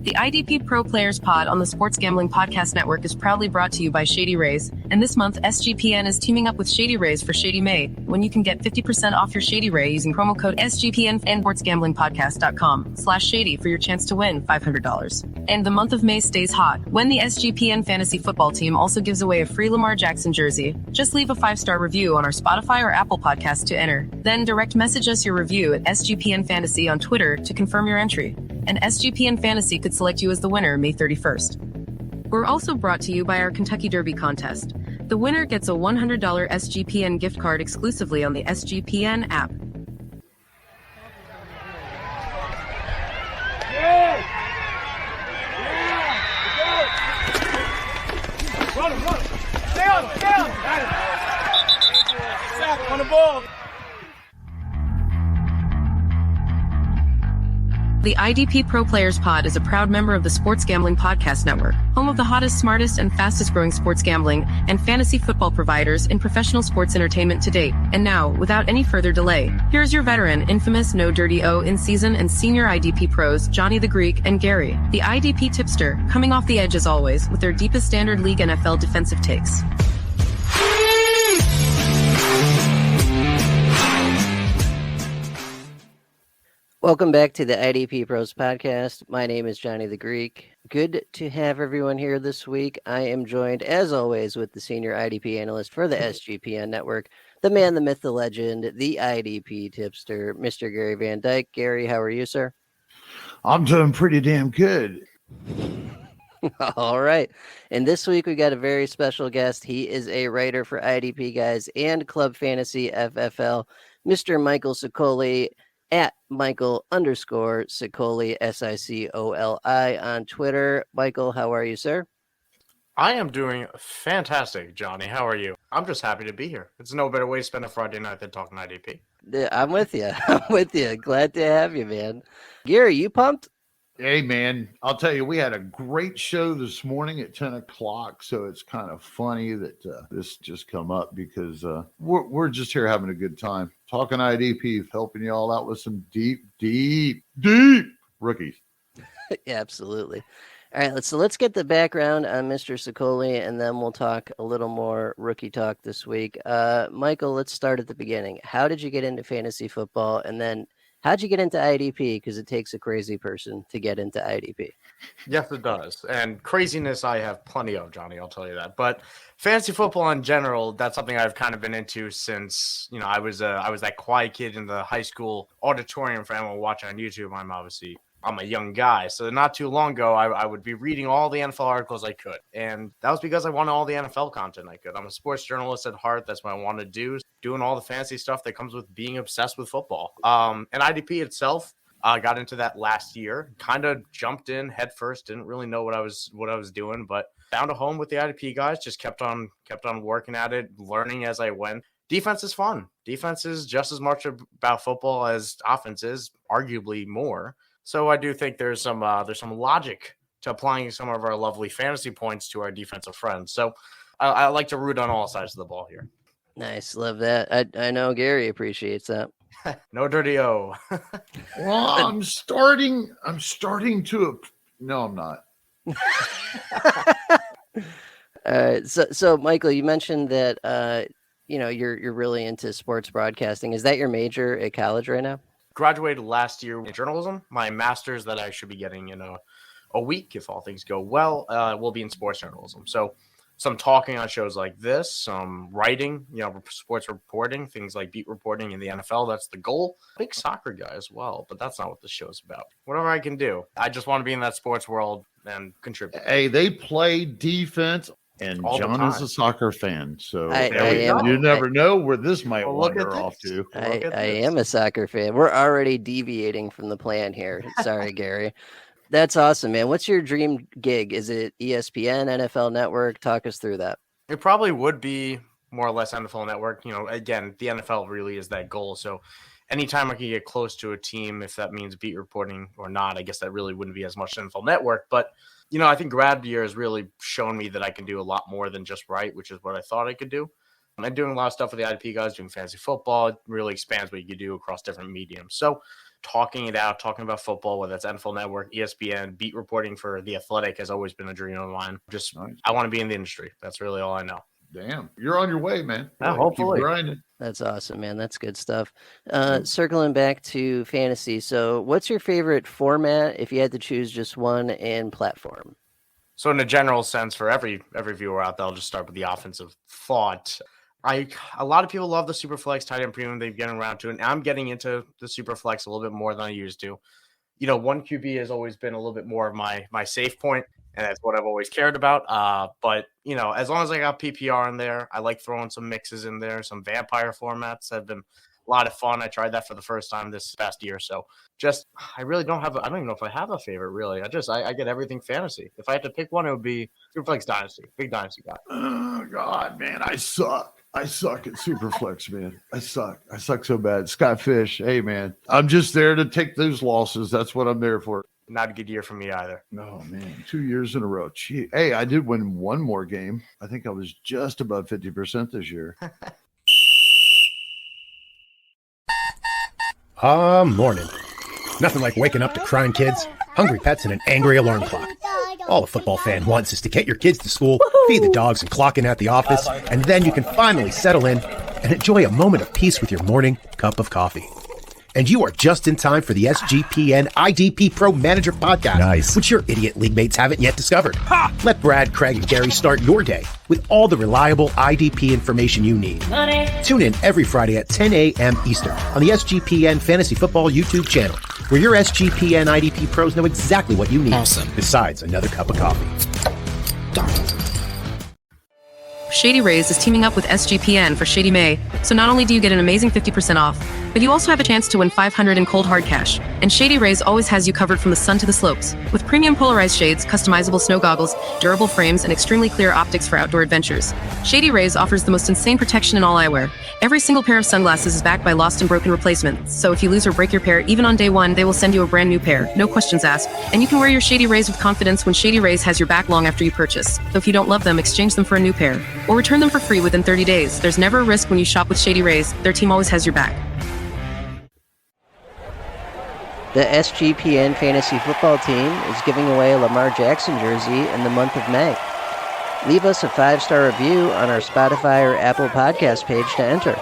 The IDP Pro Players Pod on the Sports Gambling Podcast Network is proudly brought to you by Shady Rays, and this month SGPN is teaming up with Shady Rays for Shady May, when you can get 50% off your Shady Ray using promo code SGPN and sportsgamblingpodcast.com/shady for your chance to win $500. And the month of May stays hot when the SGPN Fantasy Football Team also gives away a free Lamar Jackson jersey. Just leave a 5-star review on our Spotify or Apple podcast to enter. Then direct message us your review at SGPN Fantasy on Twitter to confirm your entry. And SGPN Fantasy could select you as the winner May 31st. We're also brought to you by our Kentucky Derby contest. The winner gets a $100 SGPN gift card exclusively on the SGPN app. Run. Stay on. Sack on the ball. The IDP Pro Players Pod is a proud member of the Sports Gambling Podcast Network, home of the hottest, smartest, and fastest-growing sports gambling and fantasy football providers in professional sports entertainment to date. And now, without any further delay, here's your veteran, infamous, no dirty O in-season and senior IDP pros, Johnny the Greek and Gary, the IDP tipster, coming off the edge as always with their deepest standard league NFL defensive takes. Welcome back to the IDP Pros podcast. My name is Johnny the Greek. Good to have everyone here this week. I am joined, as always, with the senior IDP analyst for the SGPN network, the man, the myth, the legend, the IDP tipster, Mr. Gary Van Dyke. Gary, how are you, sir? I'm doing pretty damn good. All right. And this week we got a very special guest. He is a writer for IDP Guys and Club Fantasy FFL, Mr. Michael Sicoli, at Michael_Sicoli, Sicoli on Twitter. Michael, how are you, sir? I am doing fantastic, Johnny. How are you? I'm just happy to be here. It's no better way to spend a Friday night than talking IDP. I'm with you. Glad to have you, man. Gary, you pumped? Hey, man, I'll tell you, we had a great show this morning at 10 o'clock, so it's kind of funny that this just come up because we're just here having a good time. Talking IDP, helping you all out with some deep rookies. Yeah, absolutely. All right, let's get the background on Mr. Sicoli, and then we'll talk a little more rookie talk this week. Michael, let's start at the beginning. How did you get into fantasy football, and then how'd you get into IDP? Because it takes a crazy person to get into IDP. Yes, it does. And craziness I have plenty of, Johnny, I'll tell you that. But fantasy football in general, that's something I've kind of been into since, I was that quiet kid in the high school auditorium for anyone watching on YouTube. I'm a young guy. So not too long ago, I would be reading all the NFL articles I could. And that was because I wanted all the NFL content I could. I'm a sports journalist at heart. That's what I want to do, doing all the fancy stuff that comes with being obsessed with football. And IDP itself, got into that last year, kind of jumped in head first, didn't really know what I was doing, but found a home with the IDP guys, just kept on working at it, learning as I went. Defense is fun. Defense is just as much about football as offense is, arguably more. So I do think there's some logic to applying some of our lovely fantasy points to our defensive friends. So I like to root on all sides of the ball here. Nice, love that. I know Gary appreciates that. No dirty O. Well, I'm starting to. No, I'm not. So Michael, you mentioned that you're really into sports broadcasting. Is that your major at college right now? Graduated last year in journalism. My master's that I should be getting in a week if all things go well will be in sports journalism. So some talking on shows like this, some writing, sports reporting, things like beat reporting in the NFL. That's the goal. Big soccer guy as well, but that's not what the show's about. Whatever I can do. I just want to be in that sports world and contribute. Hey, they play defense. And all John is a soccer fan, so you never know where this might wander off to. I am a soccer fan. We're already deviating from the plan here. Sorry, Gary. That's awesome, man. What's your dream gig? Is it ESPN, NFL Network? Talk us through that. It probably would be more or less NFL Network. Again, the NFL really is that goal. So anytime I can get close to a team, if that means beat reporting or not, I guess that really wouldn't be as much NFL Network. But I think grad year has really shown me that I can do a lot more than just write, which is what I thought I could do. And doing a lot of stuff with the IDP guys, doing fantasy football, it really expands what you can do across different mediums. So talking it out, talking about football, whether it's NFL Network, ESPN, beat reporting for The Athletic has always been a dream of mine. Just, nice. I want to be in the industry. That's really all I know. Damn, you're on your way, man. Yeah, hopefully. Keep grinding. That's awesome, man. That's good stuff. Circling back to fantasy. So what's your favorite format if you had to choose just one, and platform? So in a general sense, for every viewer out there, I'll just start with the offensive thought. A lot of people love the Superflex tight end premium. They've getting around to it. And I'm getting into the Superflex a little bit more than I used to. You know, one QB has always been a little bit more of my safe point, and that's what I've always cared about. But, you know, as long as I got PPR in there, I like throwing some mixes in there. Some vampire formats have been a lot of fun. I tried that for the first time this past year. So just, I really don't have, I don't even know if I have a favorite, really. I get everything fantasy. If I had to pick one, it would be Superflex Dynasty. Big Dynasty guy. Oh, God, man, I suck at Superflex, man. I suck so bad. Scott Fish, hey, man, I'm just there to take those losses. That's what I'm there for. Not a good year for me either. No, man, 2 years in a row. Gee, hey, I did win one more game. I think I was just above 50% this year. Morning. Nothing like waking up to crying kids, hungry pets, and an angry alarm clock. All a football fan wants is to get your kids to school, feed the dogs, and clock in at the office, and then you can finally settle in and enjoy a moment of peace with your morning cup of coffee. And you are just in time for the SGPN IDPro Manager Podcast, nice, which your idiot league mates haven't yet discovered. Ha! Let Brad, Craig, and Gary start your day with all the reliable IDP information you need. Money. Tune in every Friday at 10 a.m. Eastern on the SGPN Fantasy Football YouTube channel, where your SGPN IDP pros know exactly what you need, awesome, besides another cup of coffee. Shady Rays is teaming up with SGPN for Shady May, so not only do you get an amazing 50% off, but you also have a chance to win $500 in cold hard cash. And Shady Rays always has you covered from the sun to the slopes, with premium polarized shades, customizable snow goggles, durable frames, and extremely clear optics for outdoor adventures. Shady Rays offers the most insane protection in all eyewear. Every single pair of sunglasses is backed by lost and broken replacements, so if you lose or break your pair, even on day one, they will send you a brand new pair, no questions asked. And you can wear your Shady Rays with confidence when Shady Rays has your back long after you purchase. So if you don't love them, exchange them for a new pair, or return them for free within 30 days. There's never a risk when you shop with Shady Rays. Their team always has your back. The SGPN Fantasy Football team is giving away a Lamar Jackson jersey in the month of May. Leave us a 5-star review on our Spotify or Apple Podcast page to enter.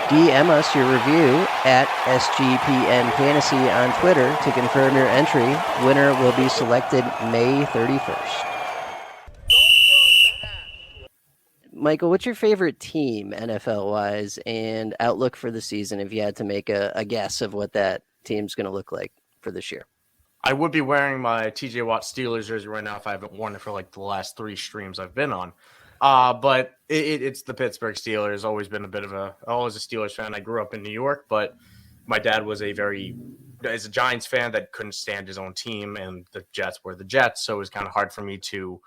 DM us your review at SGPN Fantasy on Twitter to confirm your entry. Winner will be selected May 31st. Michael, what's your favorite team NFL-wise and outlook for the season if you had to make a guess of what that team's going to look like for this year? I would be wearing my TJ Watt Steelers jersey right now if I haven't worn it for like the last 3 streams I've been on. But it's the Pittsburgh Steelers. Always been always a Steelers fan. I grew up in New York, but my dad was a Giants fan that couldn't stand his own team, and the Jets were the Jets, so it was kind of hard for me to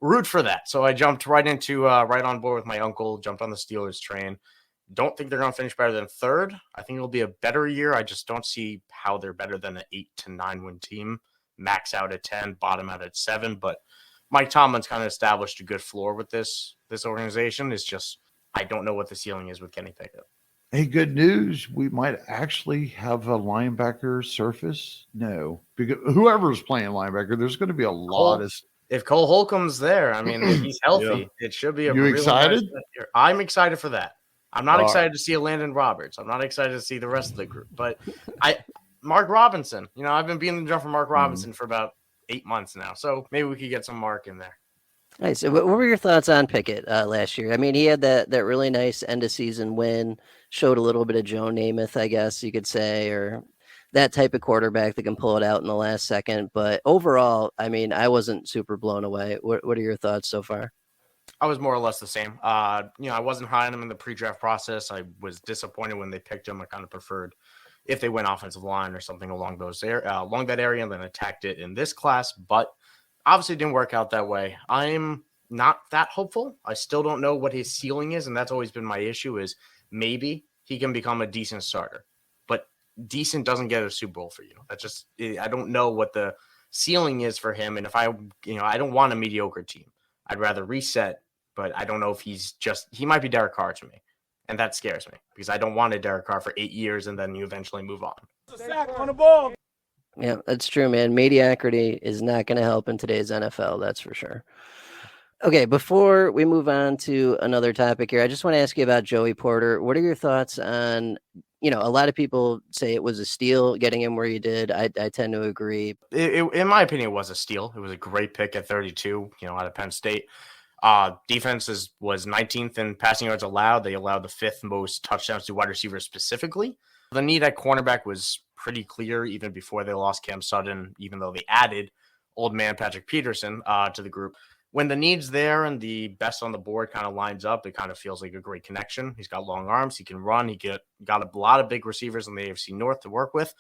root for that. So I jumped right on board with my uncle, jumped on the Steelers train. Don't think they're going to finish better than 3rd. I think it'll be a better year. I just don't see how they're better than an 8 to 9 win team. Max out at 10, bottom out at 7. But Mike Tomlin's kind of established a good floor with this organization. It's just I don't know what the ceiling is with Kenny Pickett. Hey, good news. We might actually have a linebacker surface. No, because whoever's playing linebacker, there's going to be a lot of. If Cole Holcomb's there, I mean, if he's healthy, It should be a You really excited? Nice year. I'm excited for that. I'm not excited to see a Landon Roberts. I'm not excited to see the rest of the group. But Mark Robinson, I've been being the drum for Mark Robinson for about 8 months now. So maybe we could get some Mark in there. Nice. What were your thoughts on Pickett last year? I mean, he had that really nice end-of-season win, showed a little bit of Joe Namath, I guess you could say, or that type of quarterback that can pull it out in the last second. But overall, I mean, I wasn't super blown away. What are your thoughts so far? I was more or less the same. I wasn't high on him in the pre-draft process. I was disappointed when they picked him. I kind of preferred if they went offensive line or something along that area and then attacked it in this class. But obviously it didn't work out that way. I'm not that hopeful. I still don't know what his ceiling is, and that's always been my issue is maybe he can become a decent starter. But decent doesn't get a Super Bowl for you. That's just I don't know what the ceiling is for him. And if I don't want a mediocre team. I'd rather reset, but I don't know if he might be Derek Carr to me. And that scares me because I don't want a Derek Carr for 8 years and then you eventually move on. Sack on the ball. Yeah, that's true, man. Mediocrity is not going to help in today's NFL. That's for sure. Okay, before we move on to another topic here, I just want to ask you about Joey Porter. What are your thoughts on, a lot of people say it was a steal getting him where you did. I tend to agree. In my opinion, it was a steal. It was a great pick at 32, out of Penn State. Defense was 19th in passing yards allowed. They allowed the 5th most touchdowns to wide receivers specifically. The need at cornerback was pretty clear even before they lost Cam Sutton, even though they added old man Patrick Peterson to the group. When the need's there and the best on the board kind of lines up, it kind of feels like a great connection. He's got long arms. He can run. He got a lot of big receivers in the AFC North to work with.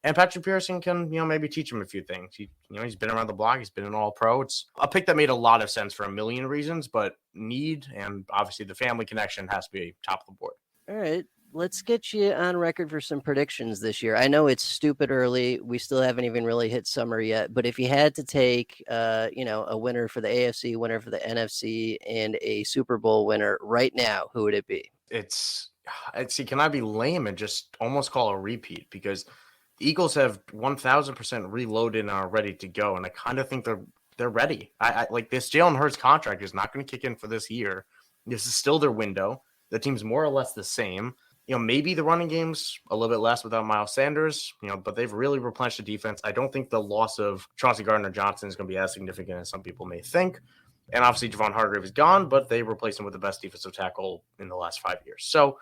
And Patrick Peterson can, maybe teach him a few things. He's been around the block. He's been an all-pro. It's a pick that made a lot of sense for a million reasons, but need and obviously the family connection has to be top of the board. All right. Let's get you on record for some predictions this year. I know it's stupid early. We still haven't even really hit summer yet. But if you had to take, a winner for the AFC, winner for the NFC, and a Super Bowl winner right now, who would it be? Can I be lame and just almost call a repeat? Because the Eagles have 1,000% reloaded and are ready to go. And I kind of think they're ready. I like this Jalen Hurts contract is not going to kick in for this year. This is still their window. The team's more or less the same. Maybe the running game's a little bit less without Miles Sanders, but they've really replenished the defense. I don't think the loss of Chauncey Gardner-Johnson is going to be as significant as some people may think. And obviously Javon Hargrave is gone, but they replaced him with the best defensive tackle in the last 5 years. So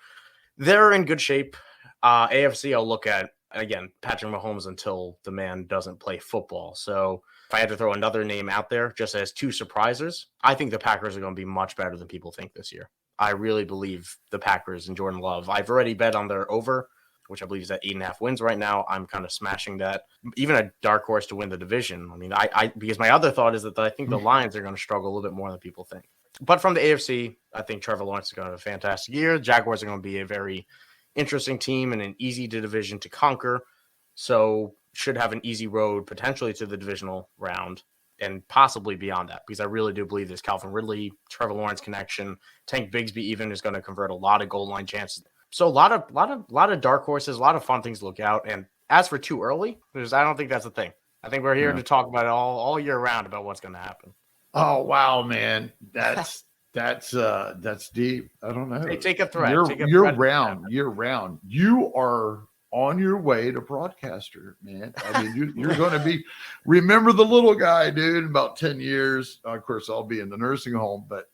they're in good shape. AFC, I'll look at, again, Patrick Mahomes until the man doesn't play football. So if I had to throw another name out there just as 2 surprises, I think the Packers are going to be much better than people think this year. I really believe the Packers and Jordan Love. I've already bet on their over, which I believe is at 8.5 wins right now. I'm kind of smashing that. Even a dark horse to win the division. I mean, because my other thought is that I think the Lions are going to struggle a little bit more than people think. But from the AFC, I think Trevor Lawrence is going to have a fantastic year. Jaguars are going to be a very interesting team and an easy division to conquer. So should have an easy road potentially to the divisional round and possibly beyond that, because I really do believe this Calvin Ridley, Trevor Lawrence connection, Tank Bigsby even is going to convert a lot of goal line chances. So a lot of dark horses, a lot of fun things to look out. And as for too early, I don't think that's a thing. I think we're here to talk about it all year round about what's going to happen. Oh wow, man, that's deep. I don't know. Hey, take a thread. You're round. You are on your way to broadcaster, man. I mean, you're going to be. Remember the little guy, dude. In about 10 years, of course, I'll be in the nursing home, but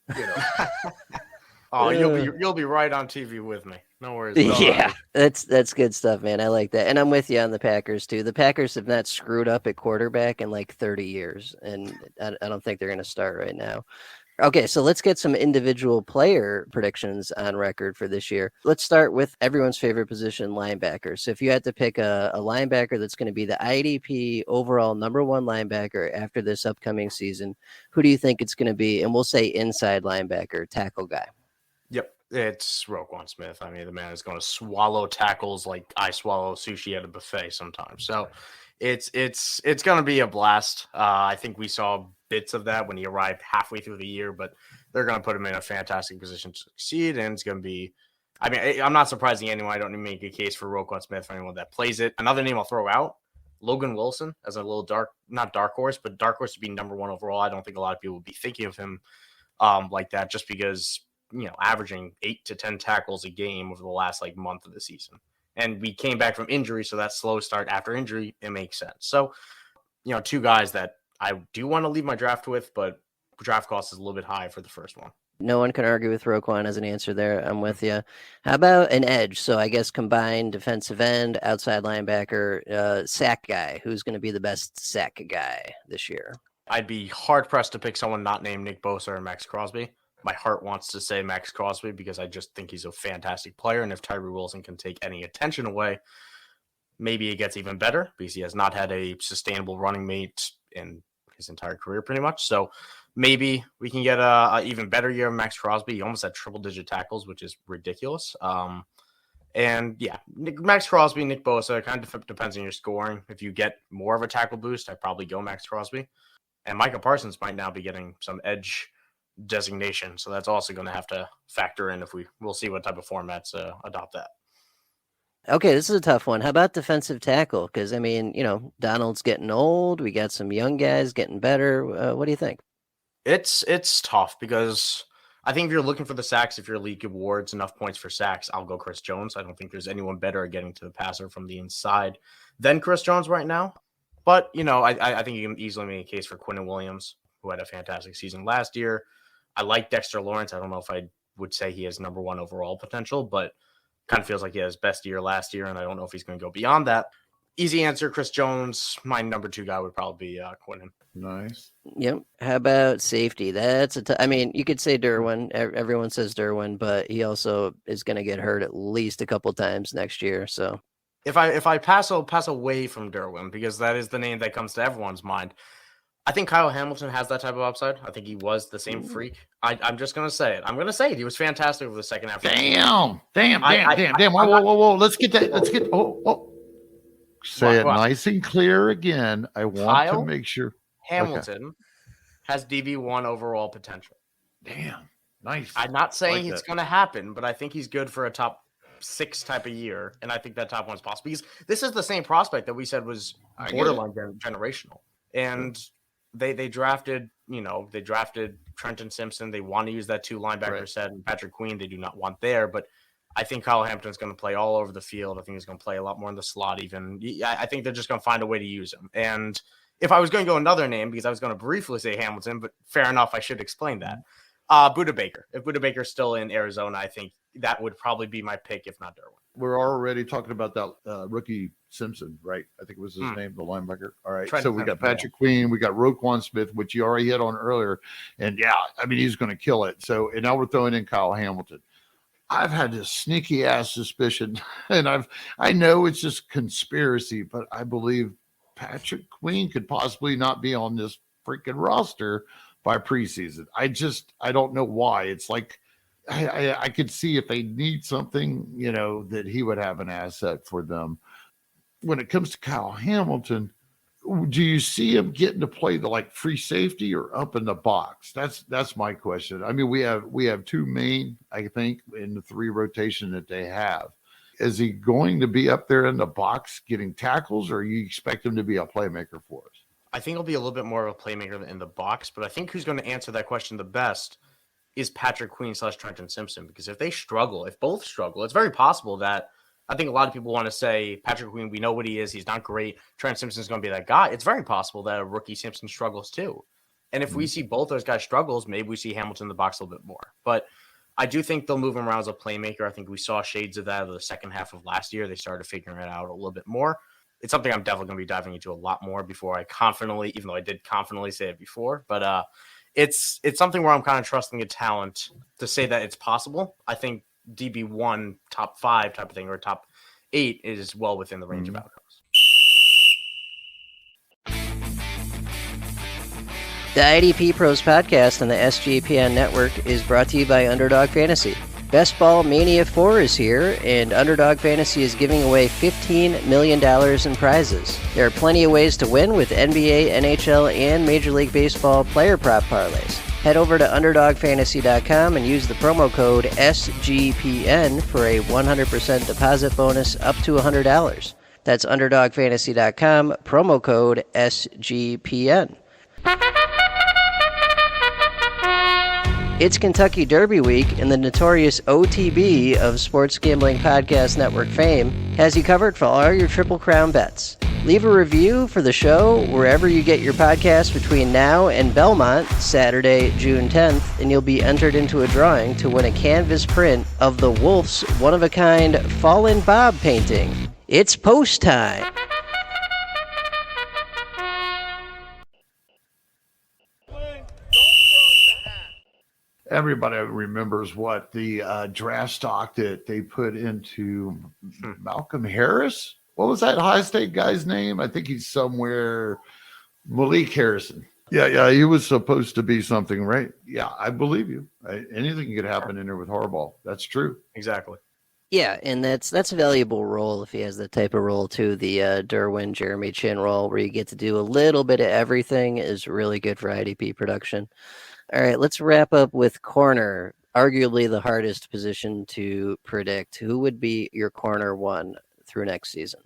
Oh, you'll be right on TV with me. No worries. Yeah, that's good stuff, man. I like that. And I'm with you on the Packers, too. The Packers have not screwed up at quarterback in like 30 years, and I don't think they're going to start right now. Okay, so let's get some individual player predictions on record for this year. Let's start with everyone's favorite position, linebacker. So if you had to pick a linebacker that's going to be the IDP overall number 1 linebacker after this upcoming season, who do you think it's going to be? And we'll say inside linebacker, tackle guy. Yep, it's Roquan Smith. I mean, the man is going to swallow tackles like I swallow sushi at a buffet sometimes. So it's going to be a blast. I think we saw bits of that when he arrived halfway through the year, but they're going to put him in a fantastic position to succeed. And it's going to be, I mean, I'm not surprising anyone. I don't need to make a case for Roquan Smith for anyone that plays it. Another name I'll throw out, Logan Wilson, as a little not dark horse, but dark horse to be number 1 overall. I don't think a lot of people would be thinking of him like that just because, averaging 8 to 10 tackles a game over the last month of the season. And we came back from injury, so that slow start after injury, it makes sense. So, 2 guys that I do want to leave my draft with, but draft cost is a little bit high for the first one. No one can argue with Roquan as an answer there. I'm with you. How about an edge? So I guess combined defensive end, outside linebacker, sack guy. Who's going to be the best sack guy this year? I'd be hard-pressed to pick someone not named Nick Bosa or Max Crosby. My heart wants to say Max Crosby because I just think he's a fantastic player. And if Tyree Wilson can take any attention away, maybe it gets even better because he has not had a sustainable running mate in his entire career pretty much. So maybe we can get a even better year of Max Crosby. He almost had triple-digit tackles, which is ridiculous. And yeah, Max Crosby, Nick Bosa, kind of depends on your scoring. If you get more of a tackle boost, I'd probably go Max Crosby. And Micah Parsons might now be getting some edge designation. So that's also going to have to factor in we'll see what type of formats adopt that. Okay, this is a tough one. How about defensive tackle? Because, I mean, Donald's getting old. We got some young guys getting better. What do you think? It's tough because I think if you're looking for the sacks, if your league awards enough points for sacks, I'll go Chris Jones. I don't think there's anyone better at getting to the passer from the inside than Chris Jones right now. But, I think you can easily make a case for Quinnen Williams, who had a fantastic season last year. I like Dexter Lawrence. I don't know if I would say he has number one overall potential, but kind of feels like he had his best year last year, and I don't know if he's going to go beyond that. Easy answer, Chris Jones. My number 2 guy would probably be Quinnen. Nice. Yep. How about safety? That's I mean, you could say Derwin. Everyone says Derwin, but he also is going to get hurt at least a couple times next year. So if I pass away from Derwin, because that is the name that comes to everyone's mind, I think Kyle Hamilton has that type of upside. I think he was the same freak. I'm just going to say it. I'm going to say it. He was fantastic over the second half. Damn. Whoa. Let's get that. Say it nice and clear again. I want to make sure. Hamilton has DB1 overall potential. Damn. Nice. I'm not saying it's going to happen, but I think he's good for a top 6 type of year. And I think that top 1 is possible because this is the same prospect that we said was borderline generational. And they drafted Trenton Simpson. They want to use that 2 linebacker set, and Patrick Queen they do not want there. But I think Kyle Hamilton's going to play all over the field. I think he's going to play a lot more in the slot even. I think they're just going to find a way to use him. And if I was going to go another name, because I was going to briefly say Hamilton, but fair enough, I should explain that. Buda Baker. If Buda Baker's still in Arizona, I think that would probably be my pick, if not Derwin. We're already talking about that rookie Simpson, right? I think it was his name, the linebacker. All right. Trenton, so we got Patrick Queen, we got Roquan Smith, which you already hit on earlier. And he's going to kill it. So, and now we're throwing in Kyle Hamilton. I've had this sneaky ass suspicion, and I know it's just conspiracy, but I believe Patrick Queen could possibly not be on this freaking roster by preseason. I don't know why. It's like I could see if they need something, that he would have an asset for them. When it comes to Kyle Hamilton, do you see him getting to play the free safety or up in the box? That's my question. I mean, we have 2 main, I think, in the 3 rotation that they have. Is he going to be up there in the box getting tackles, or you expect him to be a playmaker for us? I think he'll be a little bit more of a playmaker in the box, but I think who's going to answer that question the best is Patrick Queen / Trenton Simpson, because if both struggle, it's very possible that I think a lot of people want to say Patrick Queen, we know what he is. He's not great. Trent Simpson's going to be that guy. It's very possible that a rookie Simpson struggles too. And if we see both those guys struggles, maybe we see Hamilton in the box a little bit more. But I do think they'll move him around as a playmaker. I think we saw shades of that in the second half of last year. They started figuring it out a little bit more. It's something I'm definitely going to be diving into a lot more before I confidently, even though I did confidently say it before, but it's something where I'm kind of trusting the talent to say that it's possible. I think DB1 top 5 type of thing or top 8 is well within the range of outcomes. The IDPros podcast on the SGPN network is brought to you by Underdog Fantasy. Best Ball Mania 4 is here, and Underdog Fantasy is giving away $15 million in prizes. There are plenty of ways to win with NBA, NHL, and Major League Baseball player prop parlays. Head over to UnderdogFantasy.com and use the promo code SGPN for a 100% deposit bonus up to $100. That's UnderdogFantasy.com, promo code SGPN. It's Kentucky Derby Week, and the notorious OTB of Sports Gambling Podcast Network fame has you covered for all your Triple Crown bets. Leave a review for the show wherever you get your podcast between now and Belmont, Saturday, June 10th, and you'll be entered into a drawing to win a canvas print of the Wolf's one-of-a-kind Fallen Bob painting. It's post time! Everybody remembers what the draft stock that they put into Malcolm Harris. What was that high state guy's name? I think he's somewhere. Malik Harrison. Yeah. He was supposed to be something, right? Yeah, I believe you. Anything could happen in there with Harbaugh. That's true. Exactly. Yeah, and that's a valuable role if he has that type of role too. The Derwin, Jeremy Chin role where you get to do a little bit of everything is really good for IDP production. All right, let's wrap up with corner, arguably the hardest position to predict. Who would be your corner one through next season?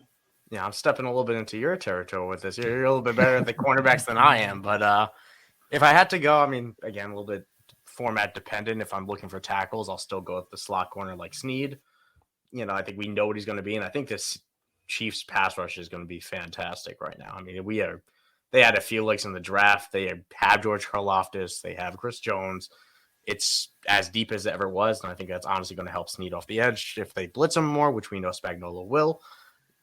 Yeah, I'm stepping a little bit into your territory with this. You're a little bit better at the cornerbacks than I am. But if I had to go, I mean, again, a little bit format dependent. If I'm looking for tackles, I'll still go with the slot corner like Snead. I think we know what he's going to be. And I think this Chiefs pass rush is going to be fantastic right now. I mean, they had a few legs in the draft. They have George Karlaftis. They have Chris Jones. It's as deep as it ever was. And I think that's honestly going to help Snead off the edge if they blitz him more, which we know Spagnuolo will.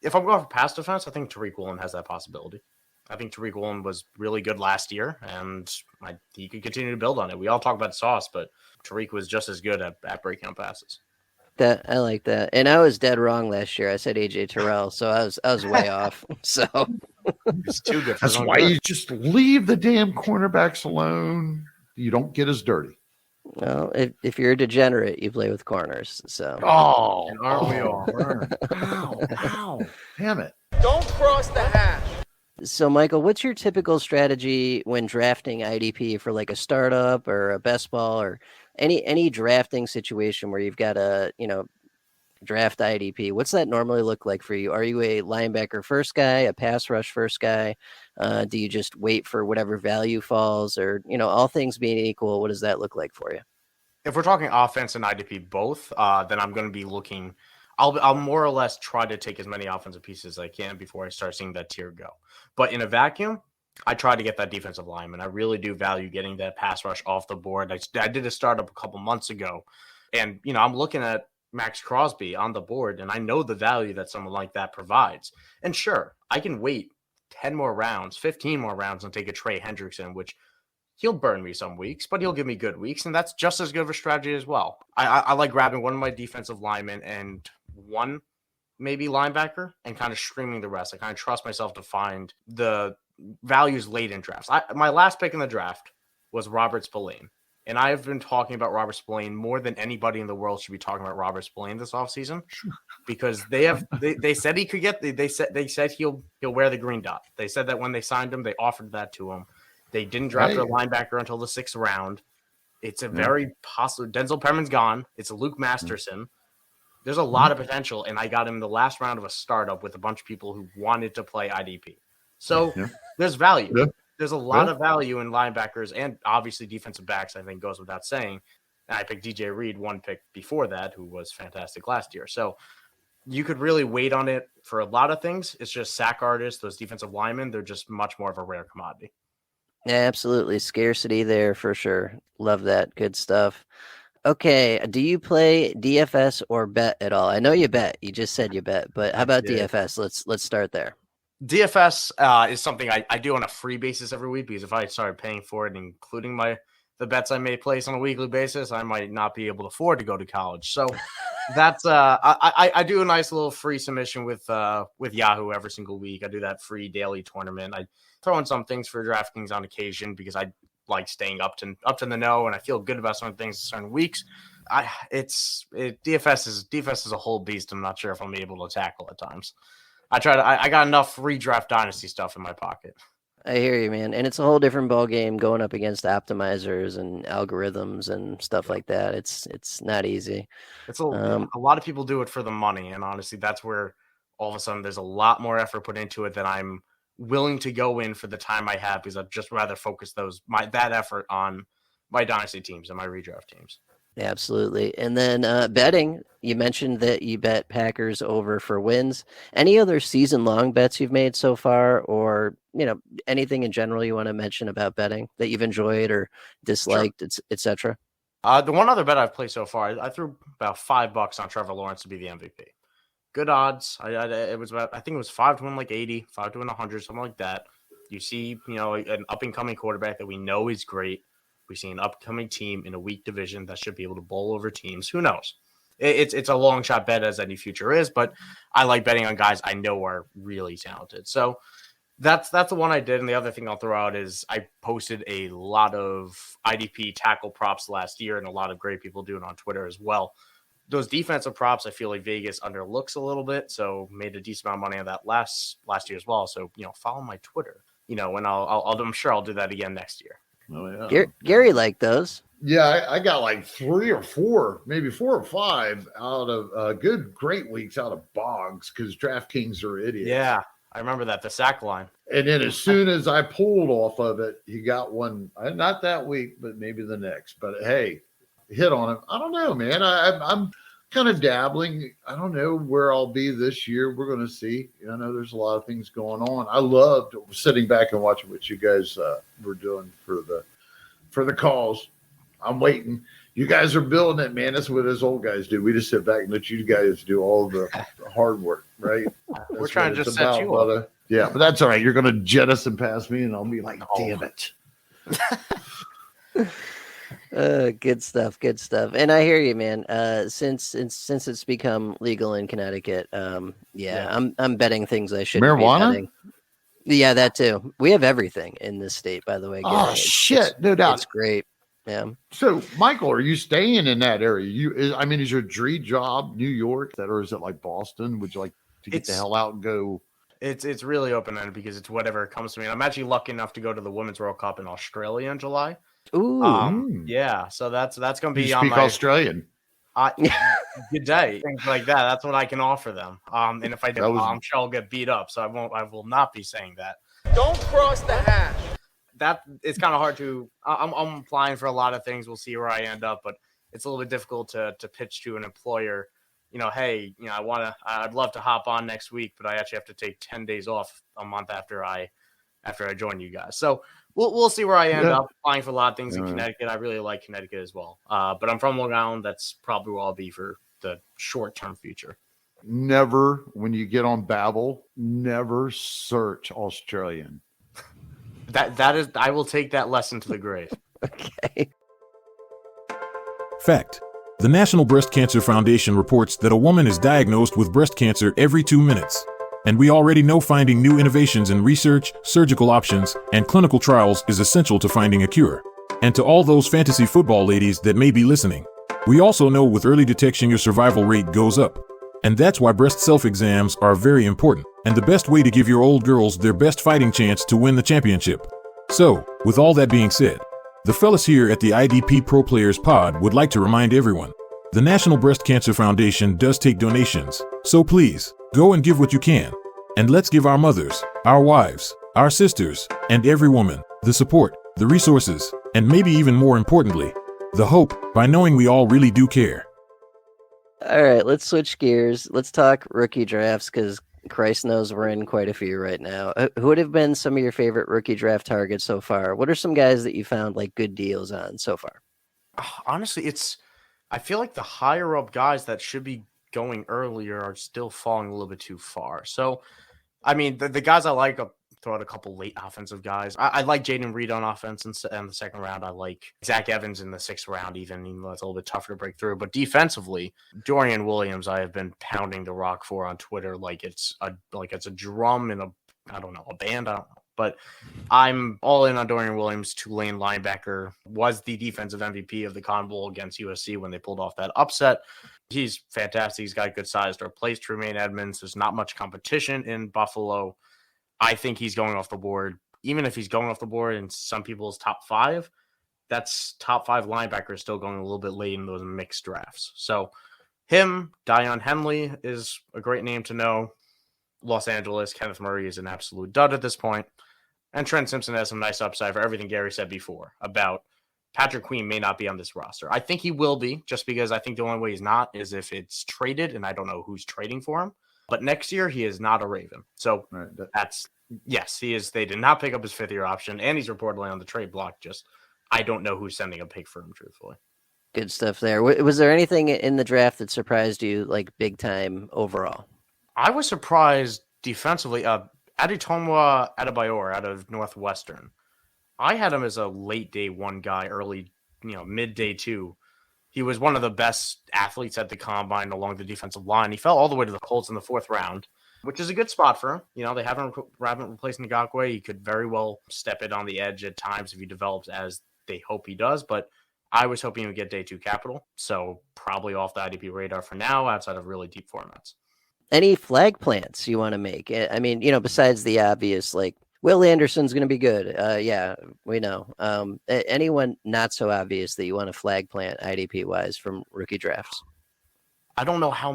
If I'm going for pass defense, I think Tariq Woolen has that possibility. I think Tariq Woolen was really good last year, and he could continue to build on it. We all talk about Sauce, but Tariq was just as good at breaking up passes. I like that, and I was dead wrong last year. I said AJ Terrell, so I was way off. So it's too different. That's why you just leave the damn cornerbacks alone. You don't get as dirty. Well, if you're a degenerate, you play with corners. So aren't we all? Ow, damn it! Don't cross the hash. So, Michael, what's your typical strategy when drafting IDP for like a startup or a best ball or any drafting situation where you've got to, draft IDP? What's that normally look like for you? Are you a linebacker first guy, a pass rush first guy? Do you just wait for whatever value falls, or, all things being equal, what does that look like for you? If we're talking offense and IDP both, then I'm going to be looking. I'll more or less try to take as many offensive pieces as I can before I start seeing that tier go. But in a vacuum, I try to get that defensive lineman. I really do value getting that pass rush off the board. I did a startup a couple months ago, and I'm looking at Max Crosby on the board, and I know the value that someone like that provides. And sure, I can wait 10 more rounds, 15 more rounds, and take a Trey Hendrickson, which he'll burn me some weeks, but he'll give me good weeks, and that's just as good of a strategy as well. I like grabbing one of my defensive linemen and one maybe linebacker and kind of streaming the rest. I kind of trust myself to find the values late in drafts. My last pick in the draft was Robert Spillane, and I've been talking about Robert Spillane more than anybody in the world should be talking about Robert Spillane this offseason, because they said he could get they said he'll wear the green dot. They said that when they signed him, they offered that to him. They didn't draft a linebacker until the 6th round. It's a very possible. Denzel Perriman's gone. It's Luke Masterson. There's a lot of potential, and I got him in the last round of a startup with a bunch of people who wanted to play IDP. So there's value. Yeah. There's a lot of value in linebackers and obviously defensive backs, I think goes without saying. And I picked DJ Reed one pick before that, who was fantastic last year. So you could really wait on it for a lot of things. It's just sack artists, those defensive linemen, they're just much more of a rare commodity. Yeah, absolutely. Scarcity there for sure. Love that. Good stuff. Okay. Do you play DFS or bet at all? I know you bet. You just said you bet, but how about DFS? Let's start there. DFS is something I do on a free basis every week, because if I started paying for it, including the bets I may place on a weekly basis, I might not be able to afford to go to college. So that's I do a nice little free submission with Yahoo every single week. I do that free daily tournament. I throw in some things for DraftKings on occasion because I like staying up to the know, and I feel good about certain things certain weeks. DFS is a whole beast. I'm not sure if I'm able to tackle at times. I got enough redraft dynasty stuff in my pocket. I hear you, man. And it's a whole different ball game going up against optimizers and algorithms and stuff like that. It's not easy. It's a lot of people do it for the money, and honestly, that's where all of a sudden there's a lot more effort put into it than I'm willing to go in for the time I have, because I'd just rather focus that effort on my dynasty teams and my redraft teams. Absolutely. And then betting, you mentioned that you bet Packers over for wins. Any other season-long bets you've made so far, or anything in general you want to mention about betting that you've enjoyed or disliked, etc.? The one other bet I've played so far, I threw about $5 on Trevor Lawrence to be the MVP. Good odds. It was I think it was 5 to win like 80, 5 to win 100, something like that. You see, an up-and-coming quarterback that we know is great. We see an upcoming team in a weak division that should be able to bowl over teams. Who knows? It's a long shot bet, as any future is, but I like betting on guys I know are really talented. So that's the one I did. And the other thing I'll throw out is I posted a lot of IDP tackle props last year, and a lot of great people do it on Twitter as well. Those defensive props, I feel like Vegas underlooks a little bit, so made a decent amount of money on that last year as well. So follow my Twitter, and I'm sure I'll do that again next year. Oh, yeah. Gary liked those. Yeah, I got like 3 or 4, maybe 4 or 5 out of great weeks out of Boggs because DraftKings are idiots. Yeah, I remember that, the sack line. And then as soon as I pulled off of it, he got one, not that week, but maybe the next. But hey, hit on him. I don't know, man. I'm kind of dabbling. I don't know where I'll be this year. We're going to see. I know there's a lot of things going on. I loved sitting back and watching what you guys were doing for the calls. I'm waiting. You guys are building it, man. That's what us old guys do. We just sit back and let you guys do all the hard work, right? We're trying to just set you up. Yeah, but that's all right. You're going to jettison past me, and I'll be like, damn it. Good stuff. And I hear you, man. Since it's become legal in Connecticut, I'm betting things I shouldn't marijuana? be betting. Yeah, that too. We have everything in this state, by the way. Oh, shit. No doubt. It's great. Yeah. So, Michael, are you staying in that area? Is your dream job New York, or is it like Boston? Would you like to get the hell out and go? It's really open-ended because it's whatever comes to me. And I'm actually lucky enough to go to the Women's World Cup in Australia in July. Ooh. Yeah, so that's going to be You on speak my Australian. Good day, things like that. That's what I can offer them. And if I do, I'm sure I'll get beat up. So I will not be saying that. Don't cross the hash. That it's kind of hard to. I'm applying for a lot of things. We'll see where I end up, but it's a little bit difficult to pitch to an employer. Hey, I'd love to hop on next week, but I actually have to take 10 days off a month after I join you guys. So we'll see where I end up. Applying for a lot of things in Connecticut. I really like Connecticut as well. But I'm from Long Island. That's probably where I'll be for the short-term future. Never, when you get on Babbel, never search Australian. That is, I will take that lesson to the grave. Okay. Fact: the National Breast Cancer Foundation reports that a woman is diagnosed with breast cancer every 2 minutes. And we already know finding new innovations in research, surgical options, and clinical trials is essential to finding a cure. And to all those fantasy football ladies that may be listening, we also know with early detection your survival rate goes up. And that's why breast self-exams are very important, and the best way to give your old girls their best fighting chance to win the championship. So, with all that being said, the fellas here at the IDP Pro Players Pod would like to remind everyone, the National Breast Cancer Foundation does take donations, so please, go and give what you can. And let's give our mothers, our wives, our sisters, and every woman, the support, the resources, and maybe even more importantly, the hope, by knowing we all really do care. All right, let's switch gears. Let's talk rookie drafts because Christ knows we're in quite a few right now. Who would have been some of your favorite rookie draft targets so far? What are some guys that you found like good deals on so far? Honestly, I feel like the higher up guys that should be going earlier are still falling a little bit too far. So, I mean, the guys I like, I'll throw out a couple late offensive guys. I like Jaden Reed on offense in the second round. I like Zach Evans in the 6th round, even though it's a little bit tougher to break through. But defensively, Dorian Williams, I have been pounding the rock for on Twitter like it's a drum in a band. I don't know. But I'm all in on Dorian Williams, Tulane linebacker, was the defensive MVP of the Cotton Bowl against USC when they pulled off that upset. He's fantastic. He's got good size to replace Tremaine Edmonds. There's not much competition in Buffalo. I think he's going off the board. Even if he's going off the board in some people's top 5, that's top 5 linebackers still going a little bit late in those mixed drafts. So him, Dion Henley is a great name to know. Los Angeles, Kenneth Murray is an absolute dud at this point. And Trent Simpson has some nice upside for everything Gary said before about Patrick Queen may not be on this roster. I think he will be, just because I think the only way he's not is if it's traded, and I don't know who's trading for him. But next year, he is not a Raven. So yes, he is. They did not pick up his 5th-year option, and he's reportedly on the trade block. Just, I don't know who's sending a pick for him, truthfully. Good stuff there. Was there anything in the draft that surprised you, like big time overall? I was surprised defensively. Adetonwa Adebayor out of Northwestern. I had him as a late day 1 guy, early, mid day 2. He was one of the best athletes at the combine along the defensive line. He fell all the way to the Colts in the 4th round, which is a good spot for him. They haven't replaced Ngakoue. He could very well step it on the edge at times if he develops as they hope he does. But I was hoping he would get day 2 capital. So probably off the IDP radar for now, outside of really deep formats. Any flag plants you want to make? I mean, besides the obvious, like Will Anderson's going to be good. Yeah, we know. Anyone not so obvious that you want to flag plant IDP wise from rookie drafts? I don't know how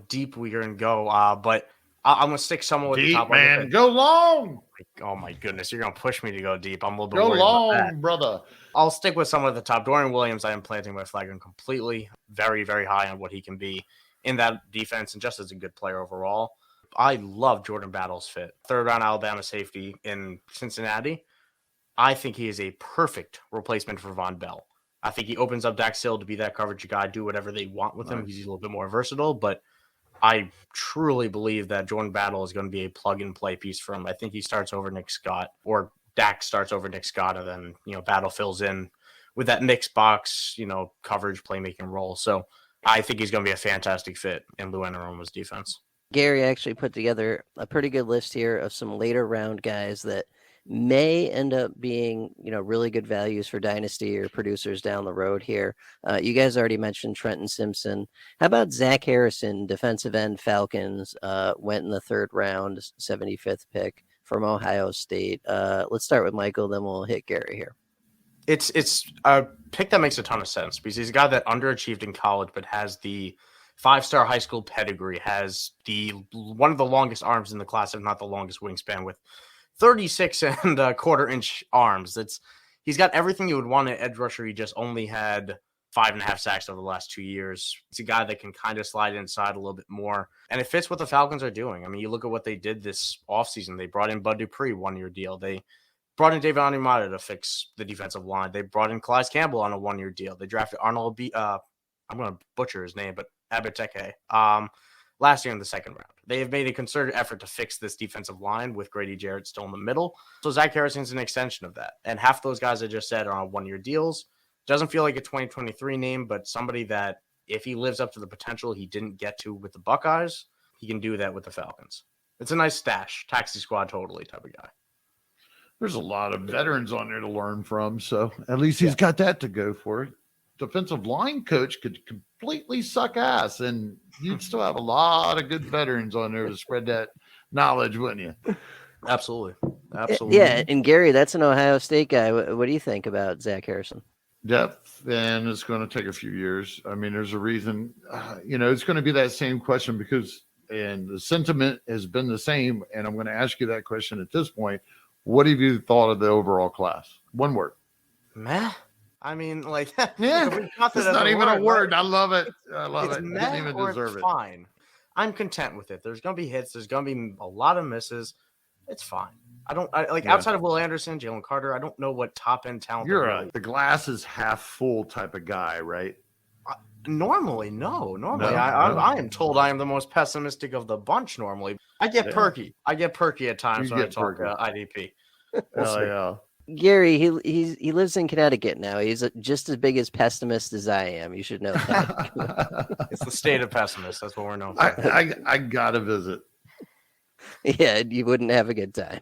deep we're going to go, but I'm going to stick someone with deep, the top. Man, go long. Oh my goodness, you're going to push me to go deep. I'm a little bit go worried long, about that. brother. I'll stick with someone at the top. Dorian Williams, I am planting my flag on completely. Very, very high on what he can be in that defense and just as a good player overall. I love Jordan Battle's fit. 3rd round Alabama safety in Cincinnati. I think he is a perfect replacement for Von Bell. I think he opens up Dax Hill to be that coverage guy, do whatever they want with him. He's a little bit more versatile, but I truly believe that Jordan Battle is going to be a plug-and-play piece for him. I think he starts over Nick Scott, or Dax starts over Nick Scott, and then, Battle fills in with that mixed box, coverage, playmaking role. So I think he's going to be a fantastic fit in Lou Anarumo's defense. Gary actually put together a pretty good list here of some later round guys that may end up being, really good values for dynasty or producers down the road here. You guys already mentioned Trenton Simpson. How about Zach Harrison, defensive end Falcons, went in the 3rd round, 75th pick from Ohio State. Let's start with Michael, then we'll hit Gary here. It's a pick that makes a ton of sense because he's a guy that underachieved in college, but has the 5-star high school pedigree, has one of the longest arms in the class, if not the longest wingspan, with 36 and a quarter inch arms. He's got everything you would want an edge rusher. He just only had 5.5 sacks over the last 2 years. It's a guy that can kind of slide inside a little bit more, and it fits what the Falcons are doing. I mean, you look at what they did this offseason. They brought in Bud Dupree, 1-year deal. They brought in David Onyemata to fix the defensive line. They brought in Calais Campbell on a 1-year deal. They drafted Arnold I'm going to butcher his name, but Abiteke, last year in the 2nd round. They have made a concerted effort to fix this defensive line with Grady Jarrett still in the middle. So Zach Harrison's an extension of that. And half those guys I just said are on 1-year deals. Doesn't feel like a 2023 name, but somebody that if he lives up to the potential he didn't get to with the Buckeyes, he can do that with the Falcons. It's a nice stash, taxi squad totally type of guy. There's a lot of veterans on there to learn from, so at least he's got that to go for it. Defensive line coach could completely suck ass, and you'd still have a lot of good veterans on there to spread that knowledge, wouldn't you? Absolutely. Absolutely. Yeah, and Gary, that's an Ohio State guy. What do you think about Zach Harrison? Depth, and it's going to take a few years. I mean, there's a reason, it's going to be that same question and the sentiment has been the same, and I'm going to ask you that question at this point. What have you thought of the overall class? One word. Meh. I mean, yeah, it's not even a word. I love it. I love it. Meh, didn't even deserve it. Fine. I'm content with it. There's going to be hits. There's going to be a lot of misses. It's fine. Outside of Will Anderson, Jalen Carter, I don't know what top end talent. You're the glass is half full type of guy, right? Normally, no. I am told I am the most pessimistic of the bunch. Normally, I get perky. I get perky at times when I talk IDP. Yeah. Gary, he lives in Connecticut now. He's just as big as pessimist as I am. You should know that. It's the state of pessimist. That's what we're known for. I gotta visit. Yeah, you wouldn't have a good time.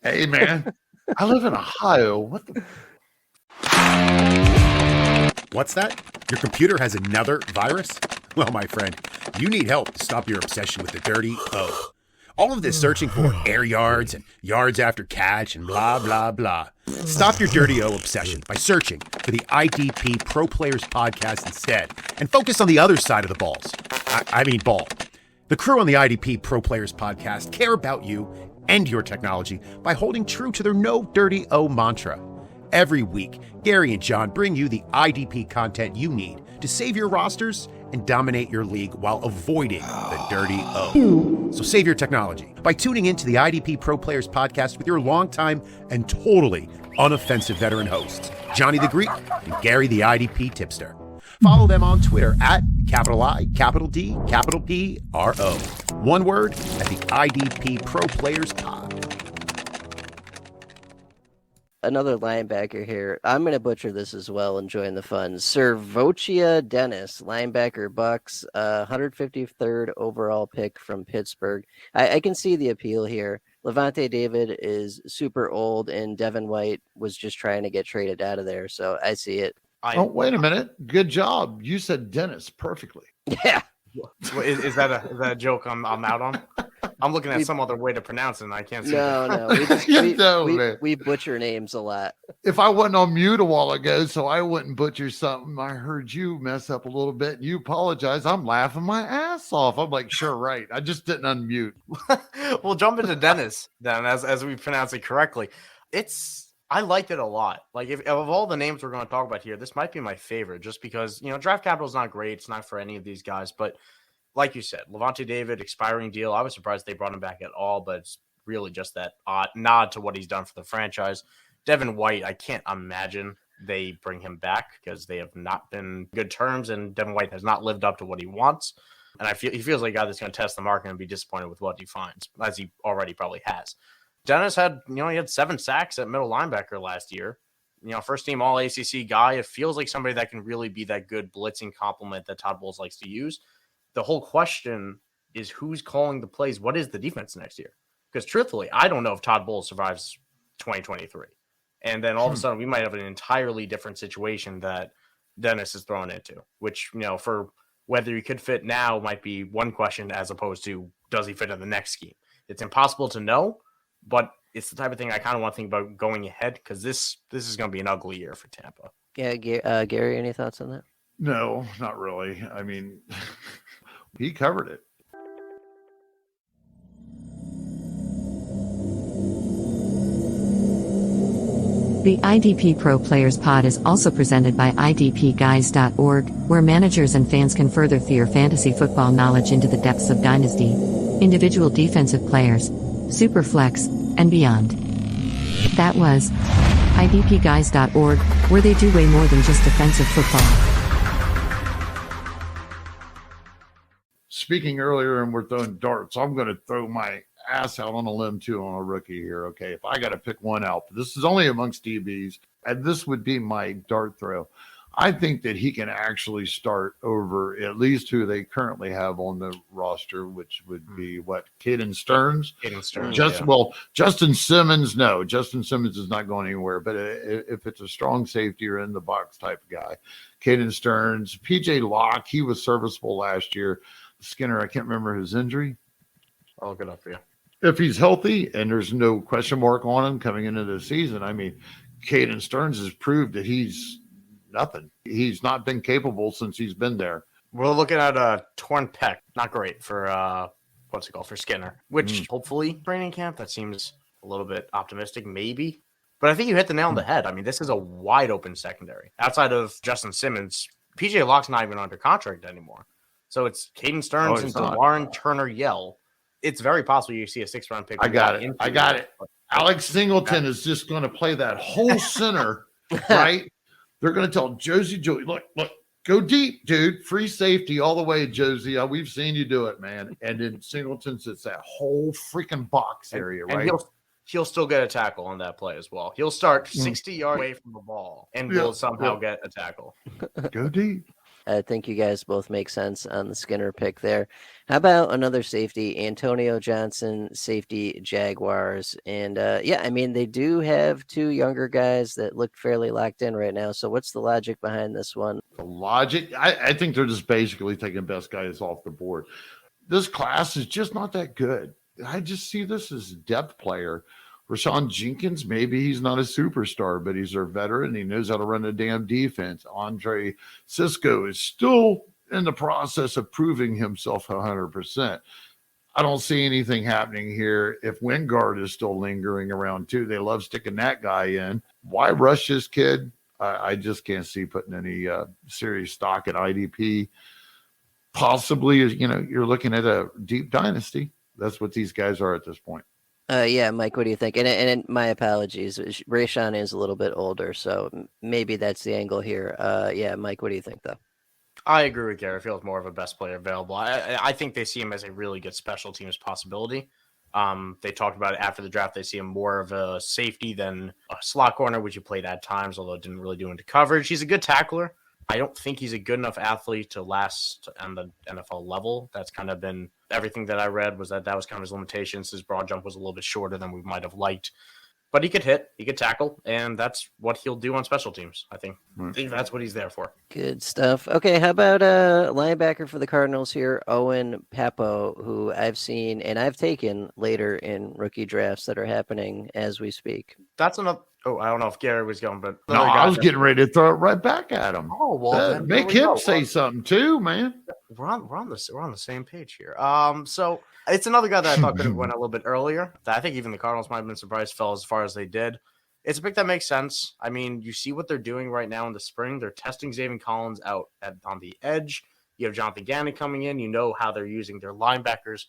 Hey, man, I live in Ohio. What the? What's that? Your computer has another virus? Well, my friend, you need help to stop your obsession with the dirty O. All of this searching for air yards and yards after catch and blah, blah, blah. Stop your dirty O obsession by searching for the IDP Pro Players podcast instead and focus on the other side of the balls. I mean ball. The crew on the IDP Pro Players podcast care about you and your technology by holding true to their no dirty O mantra. Every week, Gary and Jon bring you the IDP content you need to save your rosters and dominate your league while avoiding the dirty O. So save your technology by tuning into the IDP Pro Players podcast with your longtime and totally unoffensive veteran hosts, Johnny the Greek and Gary the IDP tipster. Follow them on Twitter at @IDPro. One word at the IDP Pro Players Pod. Another linebacker here. I'm going to butcher this as well and join the fun. Sirvocea Dennis, linebacker Bucks, 153rd overall pick from Pittsburgh. I can see the appeal here. Levante David is super old, and Devin White was just trying to get traded out of there, so I see it. Wait a minute. Good job. You said Dennis perfectly. Yeah. Is that a joke I'm out on? I'm looking at some other way to pronounce it, and I can't see No, we butcher names a lot. If I wasn't on mute a while ago, so I wouldn't butcher something, I heard you mess up a little bit and you apologize. I'm laughing my ass off. I'm like, sure, right. I just didn't unmute. We'll jump into Dennis then, as we pronounce it correctly. I liked it a lot. Like, if of all the names we're going to talk about here, this might be my favorite, just because, draft capital is not great. It's not for any of these guys, but like you said, Levante David, expiring deal. I was surprised they brought him back at all, but it's really just that nod to what he's done for the franchise. Devin White, I can't imagine they bring him back because they have not been good terms, and Devin White has not lived up to what he wants. And he feels like a guy that's going to test the market and be disappointed with what he finds, as he already probably has. Dennis had 7 sacks at middle linebacker last year. First team all ACC guy. It feels like somebody that can really be that good blitzing complement that Todd Bowles likes to use. The whole question is who's calling the plays. What is the defense next year? Because truthfully, I don't know if Todd Bowles survives 2023. And then all of a sudden we might have an entirely different situation that Dennis is thrown into, which, for whether he could fit now might be one question as opposed to does he fit in the next scheme? It's impossible to know, but it's the type of thing I kind of want to think about going ahead because this is going to be an ugly year for Tampa. Yeah, Gary, any thoughts on that? No, not really. I mean, he covered it. The IDP Pro Players Pod is also presented by IDPguys.org, where managers and fans can further their fantasy football knowledge into the depths of dynasty, individual defensive players, superflex, and beyond. That was IDPguys.org, where they do way more than just defensive football. Speaking earlier, and we're throwing darts, I'm going to throw my ass out on a limb too on a rookie here. Okay, if I got to pick one out, this is only amongst DBs, and this would be my dart throw. I think that he can actually start over at least who they currently have on the roster, which would be Caden Stearns. Justin Simmons. No, Justin Simmons is not going anywhere. But if it's a strong safety or in the box type of guy, Caden Stearns, PJ Locke, he was serviceable last year. Skinner, I can't remember his injury. I'll look it up for you. If he's healthy and there's no question mark on him coming into the season, I mean, Caden Stearns has proved that he's nothing. He's not been capable since he's been there. We're looking at a torn pec. Not great for, for Skinner, which hopefully training camp, that seems a little bit optimistic, maybe. But I think you hit the nail on the head. I mean, this is a wide open secondary. Outside of Justin Simmons, PJ Locke's not even under contract anymore. So it's Caden Stearns and DeLauren Turner-Yell. It's very possible you see a 6th-round pick. I got it. Alex Singleton is just going to play that whole center, right? They're going to tell Josie, look, go deep, dude. Free safety all the way, Josie. We've seen you do it, man. And then Singleton sits that whole freaking box area, right? And he'll still get a tackle on that play as well. He'll start 60 yards away from the ball and will somehow get a tackle. Go deep. I think you guys both make sense on the Skinner pick there. How about another safety, Antonio Johnson, safety Jaguars? And they do have 2 younger guys that look fairly locked in right now. So what's the logic behind this one? The logic? I think they're just basically taking best guys off the board. This class is just not that good. I just see this as a depth player. Rashawn Jenkins, maybe he's not a superstar, but he's our veteran. He knows how to run a damn defense. Andre Cisco is still in the process of proving himself 100%. I don't see anything happening here. If Wingard is still lingering around too, they love sticking that guy in. Why rush this kid? I just can't see putting any serious stock at IDP. Possibly, you're looking at a deep dynasty. That's what these guys are at this point. Mike, what do you think? And my apologies. Rashawn is a little bit older, so maybe that's the angle here. Mike, what do you think, though? I agree with Gary. I feel it's more of a best player available. I think they see him as a really good special teams possibility. They talked about it after the draft. They see him more of a safety than a slot corner, which he played at times, although it didn't really do into coverage. He's a good tackler. I don't think he's a good enough athlete to last on the NFL level. That's kind of been everything that I read was that was kind of his limitations. His broad jump was a little bit shorter than we might have liked. But he could hit, he could tackle, and that's what he'll do on special teams. I think that's what he's there for. Good stuff. Okay, how about linebacker for the Cardinals here, Owen Pappoe, who I've seen and I've taken later in rookie drafts that are happening as we speak. That's enough. Oh, I don't know if Gary was going, but no, I was getting ready to throw it right back at him. Oh well, make him say something too, man. We're on the same page here. So it's another guy that I thought could have went a little bit earlier. That I think even the Cardinals might have been surprised fell as far as they did. It's a pick that makes sense. I mean, you see what they're doing right now in the spring. They're testing Xavier Collins out on the edge. You have Jonathan Gannon coming in. You know how they're using their linebackers.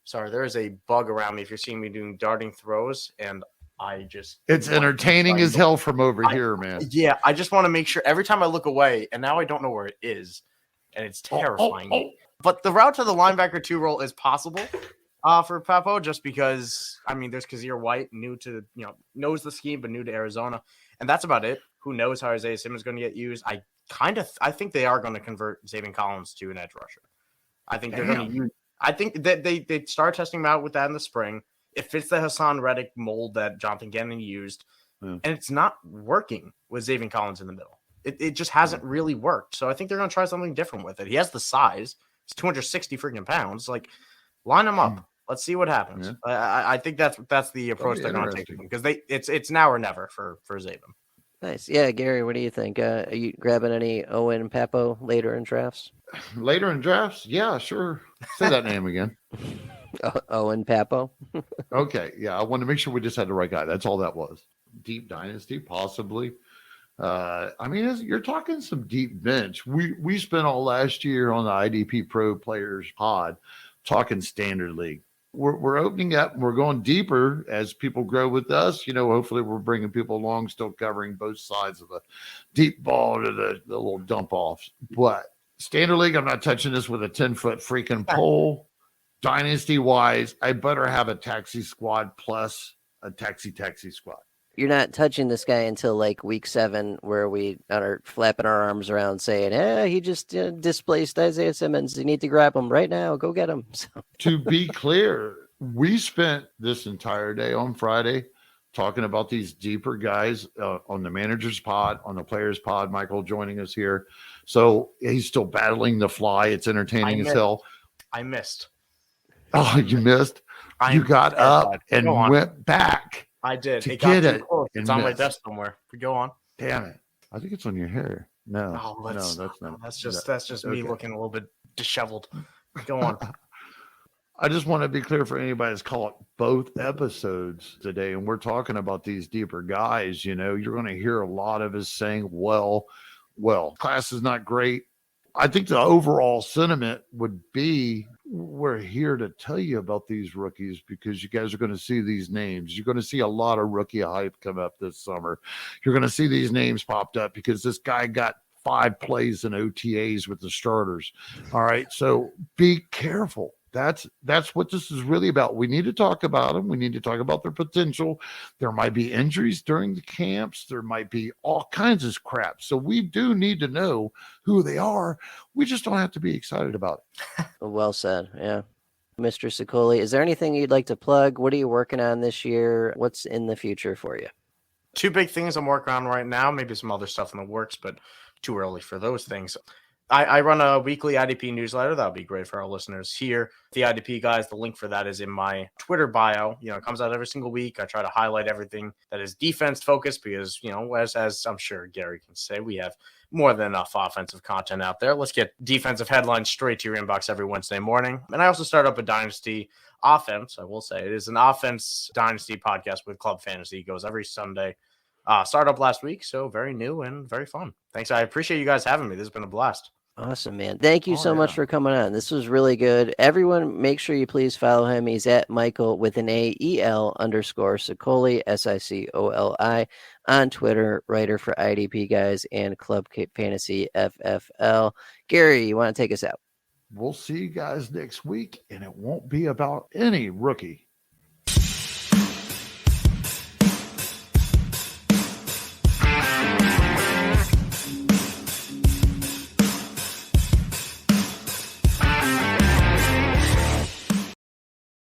Sorry, there is a bug around me if you're seeing me doing darting throws, and it's entertaining as hell from over here, man. Yeah, I just want to make sure every time I look away, and now I don't know where it is, and it's terrifying. But the route to the linebacker 2 role is possible for Pappoe, just because there's Kazir White, knows the scheme but new to Arizona, and that's about it. Who knows how Isaiah Simmons is going to get used? I think they are going to convert Xavier Collins to an edge rusher. I think they're going to use. I think that they start testing him out with that in the spring. It fits the Hassan Reddick mold that Jonathan Gannon used, and it's not working with Xavier Collins in the middle. It just hasn't really worked. So I think they're going to try something different with it. He has the size. He's 260 freaking pounds. Like, line him up. Let's see what happens. Yeah. I think that's the approach they're going to take because it's now or never for Xavier. Nice. Yeah, Gary, what do you think? Are you grabbing any Owen and Pappoe later in drafts? Later in drafts? Yeah, sure. Say that name again. Owen Pappoe. Okay, yeah, I wanted to make sure we just had the right guy. That's all that was. Deep dynasty, possibly. You're talking some deep bench. We spent all last year on the IDPro Players Pod talking standard league. We're opening up. We're going deeper as people grow with us. Hopefully we're bringing people along, still covering both sides of the deep ball to the little dump offs. But standard league, I'm not touching this with a 10-foot freaking pole. Dynasty wise, I better have a taxi squad plus a taxi squad. You're not touching this guy until like week 7, where we are flapping our arms around saying, he just displaced Isaiah Simmons. You need to grab him right now. Go get him. So. To be clear, we spent this entire day on Friday talking about these deeper guys on the manager's pod, on the players pod. Michael joining us here. So he's still battling the fly. It's entertaining as hell. I missed. Oh, you missed? You got up and went back. I did. It got too close. It's on my desk somewhere. Go on. Damn it! I think it's on your hair. No, that's not. That's just me looking a little bit disheveled. Go on. I just want to be clear for anybody that's caught both episodes today, and we're talking about these deeper guys. You're going to hear a lot of us saying, "Well, class is not great." I think the overall sentiment would be, we're here to tell you about these rookies because you guys are going to see these names. You're going to see a lot of rookie hype come up this summer. You're going to see these names popped up because this guy got 5 plays in OTAs with the starters. All right. So be careful. That's what this is really about. We need to talk about them. We need to talk about their potential. There might be injuries during the camps. There might be all kinds of crap. So we do need to know who they are. We just don't have to be excited about it. Well said. Yeah. Mr. Sicoli, is there anything you'd like to plug? What are you working on this year? What's in the future for you? 2 big things I'm working on right now. Maybe some other stuff in the works, but too early for those things. I run a weekly IDP newsletter. That would be great for our listeners here. The IDP guys, the link for that is in my Twitter bio. It comes out every single week. I try to highlight everything that is defense focused because, as I'm sure Gary can say, we have more than enough offensive content out there. Let's get defensive headlines straight to your inbox every Wednesday morning. And I also start up a Dynasty offense. I will say it is an offense Dynasty podcast with Club Fantasy. It goes every Sunday. Started up last week, so very new and very fun. Thanks. I appreciate you guys having me. This has been a blast. Awesome, man. Thank you so much for coming on. This was really good. Everyone, make sure you please follow him. He's at Michael with an AEL _ Sicoli, Sicoli, on Twitter, writer for IDP Guys and Club Fantasy FFL. Gary, you want to take us out? We'll see you guys next week, and it won't be about any rookie.